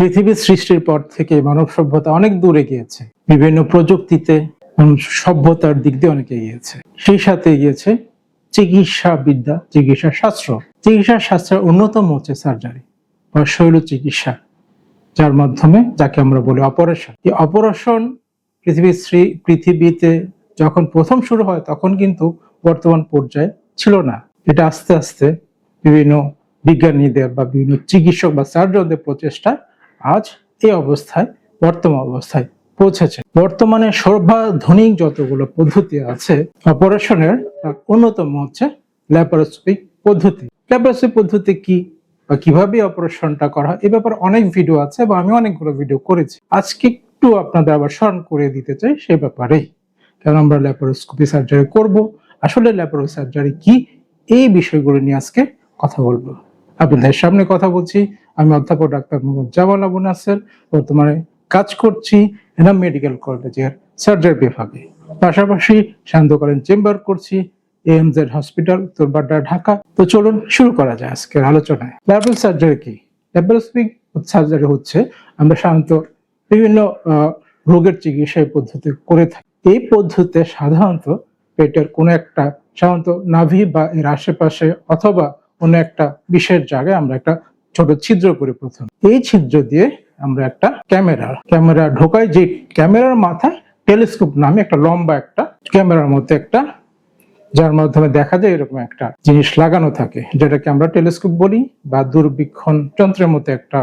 পৃথিবীর সৃষ্টির পর থেকে মানব সভ্যতা অনেক দূরে গিয়েছে, বিভিন্ন প্রযুক্তিতে সভ্যতার দিক দিয়ে অনেক এগিয়েছে। সেই সাথে এগিয়েছে চিকিৎসা বিদ্যা, চিকিৎসা শাস্ত্র। চিকিৎসা শাস্ত্রের অন্যতম হচ্ছে সার্জারি বা শৈল চিকিৎসা, যার মাধ্যমে যাকে আমরা বলি অপারেশন। এই অপারেশন পৃথিবীতে যখন প্রথম শুরু হয় তখন কিন্তু বর্তমান পর্যায়ে ছিল না। এটা আস্তে আস্তে বিভিন্ন বিজ্ঞানীদের বা বিভিন্ন চিকিৎসক বা সার্জনদের প্রচেষ্টায় আজ এই অবস্থায়, বর্তমান অবস্থায় পৌঁছেছে। বর্তমানে সর্বাধুনিক যতগুলো পদ্ধতি আছে অপারেশনের, অন্যতম হচ্ছে ল্যাপারোস্কোপিক পদ্ধতি। ল্যাপারোস্কোপিক পদ্ধতি কি বা কিভাবে অপারেশনটা করা হয় এ ব্যাপারে অনেক ভিডিও আছে বা আমি অনেকগুলো ভিডিও করেছি। আজকে একটু আপনাদের আবার স্মরণ করে দিতে চাই সে ব্যাপারেই, কারণ আমরা ল্যাপারোস্কোপি সার্জারি করব। আসলে ল্যাপারোস্কোপি সার্জারি কি, এই বিষয়গুলো নিয়ে আজকে কথা বলবো। আপনাদের সামনে কথা বলছি আমি অধ্যাপক ডাক্তার মোহাম্মদ জামাল আবু নাসের। বর্তমানে কাজ করছি এনাম মেডিকেল কলেজের সার্জারি বিভাগে, পাশাপাশি সান্ধ্যকালীন চেম্বার করছি AMZ হসপিটাল, উত্তরবাড্ডা, ঢাকা। তো চলুন শুরু করা যায় আজকের আলোচনায়। ল্যাপারোস্কোপিক সার্জারি কি? ল্যাপারোস্কোপিক সার্জারি হচ্ছে আমরা সাধারণত বিভিন্ন রোগের চিকিৎসা পদ্ধতি করে থাকি। এই পদ্ধতিতে সাধারণত পেটের কোনো একটা, সাধারণত নাভি বা এর আশেপাশে অথবা অন্য একটা বিশেষ জায়গায় আমরা একটা ছোট ছিদ্র করি। প্রথম এই ছিদ্র দিয়ে আমরা একটা ক্যামেরা ঢোকাই, যে ক্যামেরার মাথায় টেলিস্কোপ নামে একটা লম্বা একটা ক্যামেরার মধ্যে একটা, যার মাধ্যমে দেখা যায় এরকম একটা জিনিস লাগানো থাকে, যেটাকে আমরা টেলিস্কোপ বলি বা দূরবীক্ষণ যন্ত্রের মতো একটা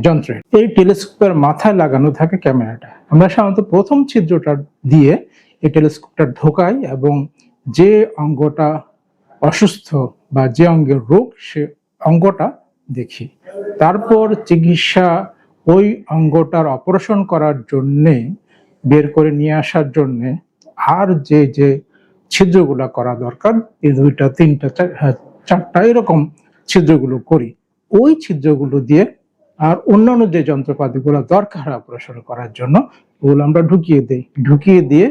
যন্ত্র। এই টেলিস্কোপের মাথায় লাগানো থাকে ক্যামেরাটা। আমরা সাধারণত প্রথম ছিদ্রটা দিয়ে এই টেলিস্কোপটা ঢোকাই এবং যে অঙ্গটা অসুস্থ বা যে অঙ্গের রোগ সে অঙ্গটা দেখি। তারপর চিকিৎসা ওই অঙ্গটার অপারেশন করার জন্যে, বের করে নিয়ে আসার জন্যে আর যে যে ছিদ্রগুলো করা দরকার, এই 2টা 3টা 4টা এরকম ছিদ্রগুলো করি। ওই ছিদ্রগুলো দিয়ে আর অন্যান্য যে যন্ত্রপাতিগুলো দরকার অপারেশন করার জন্য ওগুলো আমরা ঢুকিয়ে দিয়ে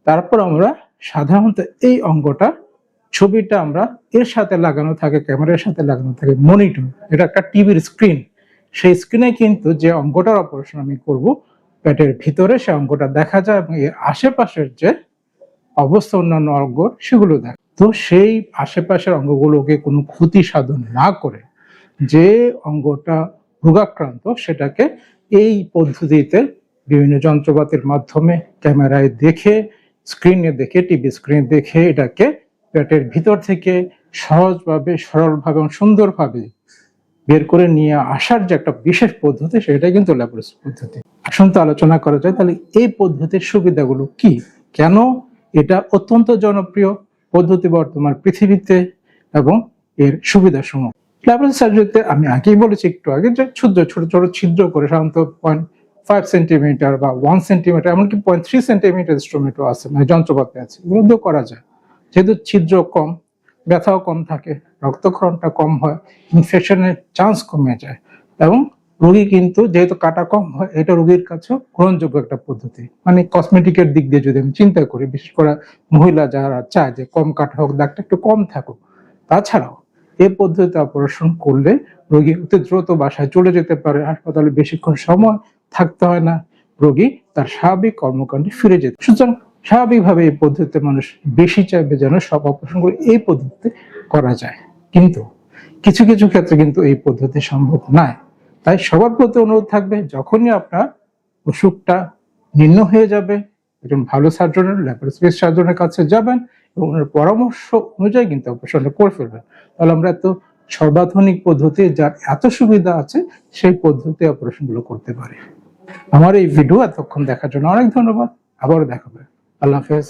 তারপর আমরা সাধারণত এই অঙ্গটা, ছবিটা আমরা এর সাথে লাগানো থাকে, ক্যামেরার সাথে লাগানো থাকে মনিটর, এটা একটা টিভির স্ক্রিন। সেই স্ক্রিনে কিন্তু যে অঙ্গটার অপারেশন আমি করব পেটের ভিতরে সে অঙ্গটা দেখা যায় এবং এর আশেপাশের যে অবস্থা অন্যান্য অঙ্গ সেগুলো দেখ। তো সেই আশেপাশের অঙ্গগুলোকে কোনো ক্ষতি সাধন না করে যে অঙ্গটা রোগাক্রান্ত সেটাকে এই পদ্ধতিতে বিভিন্ন যন্ত্রপাতির মাধ্যমে ক্যামেরায় দেখে, স্ক্রিনে দেখে, টিভি স্ক্রিনে দেখে এটাকে পেটের ভিতর থেকে সহজভাবে, সরলভাবে এবং সুন্দরভাবে বের করে নিয়ে আসার যে একটা বিশেষ পদ্ধতি, সেটাই কিন্তু ল্যাপারোস্কোপি পদ্ধতি। আসুন তো আলোচনা করা যায় তাহলে এই পদ্ধতির সুবিধাগুলো কি, কেন এটা অত্যন্ত জনপ্রিয় পদ্ধতি বর্তমান পৃথিবীতে এবং এর সুবিধা সমূহ। ল্যাপারোস্কোপি সার্জারিতে আমি আগেই বলেছি একটু আগে যে ছোট ছোট ছিদ্র করে, সাধারণত 0.5 সেন্টিমিটার বা 1 সেন্টিমিটার, এমনকি 0.3 সেন্টিমিটার ইনস্ট্রুমেন্টও আছে, যন্ত্রপাতি আছে, এগুলো দিয়েও করা যায়। যেহেতু ছিদ্র কম, ব্যথাও কম থাকে, রক্তক্ষরণটা কম হয়, ইনফেকশনের চান্স কমে যায় এবং রোগী কিন্তু যেহেতু কাটা কম হয়, এটা রোগীর কাছেও গ্রহণযোগ্য একটা পদ্ধতি। কসমেটিকের দিক দিয়ে যদি আমি চিন্তা করি, বিশেষ করে মহিলা যারা চায় যে কম কাটা হোক, দাগটা একটু কম থাকুক, তাছাড়াও এই পদ্ধতিতে অপারেশন করলে রোগী অতি দ্রুত বাসায় চলে যেতে পারে, হাসপাতালে বেশিক্ষণ সময় থাকতে হয় না, রোগী তার স্বাভাবিক কর্মকাণ্ডে ফিরে যেতে। সুতরাং স্বাভাবিকভাবে এই পদ্ধতিতে মানুষ বেশি চাইবে যেন সব অপারেশনগুলো এই পদ্ধতিতে করা যায়। কিন্তু কিছু কিছু ক্ষেত্রে কিন্তু এই পদ্ধতি সম্ভব নয়। তাই সবার প্রতি অনুরোধ থাকবে, যখনই আপনার অসুখটা নির্ণয় হয়ে যাবে একজন ভালো সার্জনের, ল্যাপারোস্কোপি সার্জনের কাছে যাবেন এবং ওনার পরামর্শ অনুযায়ী কিন্তু অপারেশনটা করে ফেলবেন। তাহলে আমরা এত সর্বাধুনিক পদ্ধতি, যার এত সুবিধা আছে, সেই পদ্ধতি অপারেশনগুলো করতে পারি। আমার এই ভিডিও এতক্ষণ দেখার জন্য অনেক ধন্যবাদ। আবারও দেখাবে। আল্লাহ হাফেজ।